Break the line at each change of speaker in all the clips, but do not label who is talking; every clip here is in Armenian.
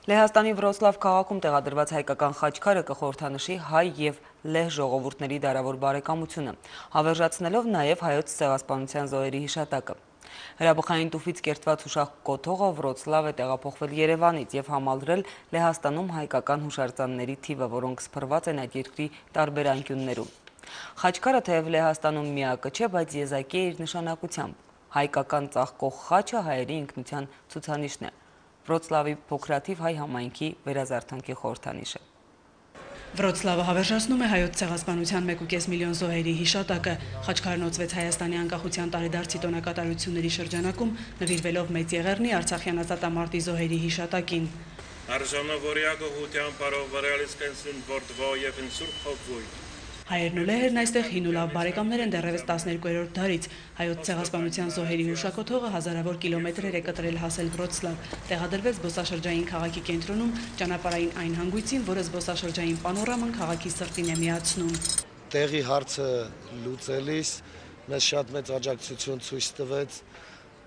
Լեհաստանի Վրոցլավ քաղաքում տեղադրված հայկական խաչքարը կխորհրդանշի հայ և լեհ ժողովուրդների դարավոր բարեկամությունը, հավերժացնելով նաև հայոց ցեղասպանության զոհերի հիշատակը։ Հրաբխային տուֆից կերտված հուշակոթողը Վրոցլավ է տեղափոխվել Երևանից և համալրել Լեհաստանում հայկական հուշարձանների թիվը, որոնք սփռված են այդ երկրի տարբեր անկյուններում։ Խաչքարը թեև Լեհաստանում միակը չէ, բայց եզակի է իր նշանակությամբ։ Հայկական ծաղկող խաչը հայերի ինքնության ցուցանիշն է։ Վրոցլավի փոքրաթիվ հայ համայնքի վերազարթոնքի խորհրդանիշը։
Վրոցլավը հավերժացնում է հայոց ցեղասպանության 1,5 միլիոն զոհերի հիշատակը։ Խաչքարն օծվեց Հայաստանի անկախության տարեդարձի տոնակատարությունների շրջանակում, նվիրվելով Մեծ Եղեռնի Արցախյան ազատամարտի զոհերի հիշատակին։ Հայերն ու լեհերն այստեղ հին ու լավ բարեկամներ են դեռևս 12-րդ դարից։ Հայոց ցեղասպանության զոհերի հուշակոթողը հազարավոր կիլոմետրեր է կտրել հասել Վրոցլավ, տեղադրվեց զբոսաշրջային քաղաքի կենտրոնում, ճանապարհային այն հանգույցին, որը զբոսաշրջային պանորաման քաղաքի սրտին է միացնում։
Տեղի հարցը լուծելիս մեզ շատ մեծ աջակցություն ցույց տվեց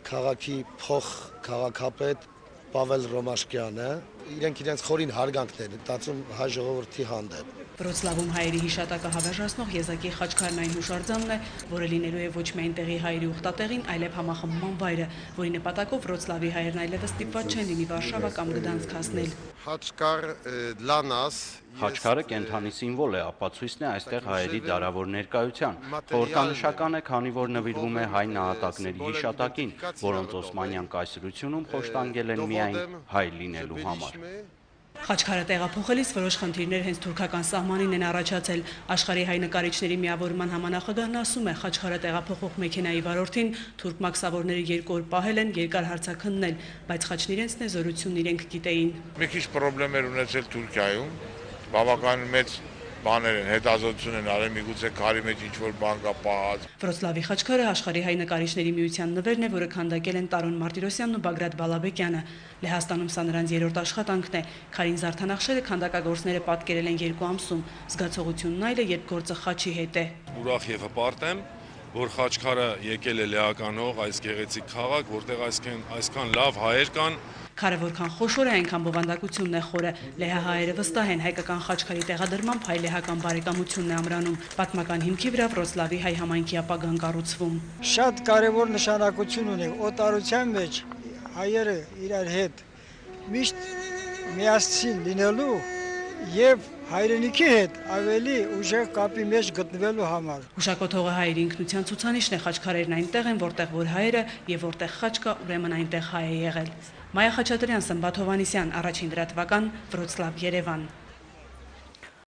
քաղաքի փոխքաղաքապետ Պավել Ռոմաշկյանը, իրենք իրենց խորին հարգանքներ տածում հայ ժողովրդի հանդեպ։
Վրոցլավում հայերի հիշատակը հավերժացնող եզակի խաչքարն այն հուշարձանն է, որը լինելու է ոչ միայն տեղի հայերի ուխտատեղին, այլև համախմբման վայրը, որի նպատակով Վրոցլավի հայերն այլևս ստիպված չեն լինի Վարշավա կամ Գդանսկ հասնել։
Խաչքարը կենդանի սիմվոլ է, ապացույցն է այստեղ հայերի դարավոր ներկայության։ Խորհրդանշական է, քանի որ նվիրվում է հայ նահատակների հիշատակին, որոնց օսմանյան կայսրությունում խոշտանգել են միայն հայ լինելու համար։
Խաչքարը տեղափոխելիս որոշ խնդիրներ հենց թուրքական սահմանին են առաջացել։ Աշխարհի հայ նկարիչների միավորման համանախագահն ասում է, խաչքարը տեղափոխող մեքենայի վարորդին թուրք մաքսավորները 2 օր պահել են, երկար հարցաքննել, բայց խաչն իրենցն է, զորությունն իրենք գիտեին։
Մի քիչ խնդիրներ ունեցել Թուրքիայում, բավականին մեծ բաներ են, հետազոտություն են արել, միգուցե քարի մեջ ինչ-որ բան կա պահած։
Վրոցլավի խաչքարը աշխարհի հայ նկարիչների միության նվերն է, որը քանդակել են Տարոն Մարտիրոսյանն ու Բագրատ Բալաբեկյանը։ Լեհաստանում սա նրանց 3-րդ աշխատանքն է։ Քարին զարդանախշերը քանդակագործները պատկերել են 2 ամսում։ Զգացողությունն այլ է, երբ գործը խաչի հետ է։
Ուրախ եւ հպարտ եմ, որ խաչքարը եկել է լեհականող այս գեղեցիկ քաղաք, որտեղ այսքան լավ հայեր կան։
Քարը որքան խոշոր է, այնքան բովանդակությունն է խորը։ Լեհահայերը վստահ են, հայկական խաչքարի տեղադրմամբ հայ-լեհական բարեկամությունն է ամրանում։ Պատմական հիմքի վրա Վրոցլավի հայ համայնքի ապագան կառուցվում։
Շատ կարևոր նշանակություն ունի օտարության մեջ հայերը իրար հետ միշտ միասին լինելու եւ հայրենիքի հետ ավելի ուժեղ կապի մեջ գտնվելու համար։
Հուշակոթողը հայերի ինքնության ցուցանիշն է, խաչքարերն այնտեղ են, որտեղ որ հայերը եւ որտեղ խաչ կա, ուրեմն այնտեղ հայ է եղել։ Մայա Խաչատրյան, Սմբատ Հովհաննիսյան, Առաջին լրատվական, Վրոցլավ, Երևան։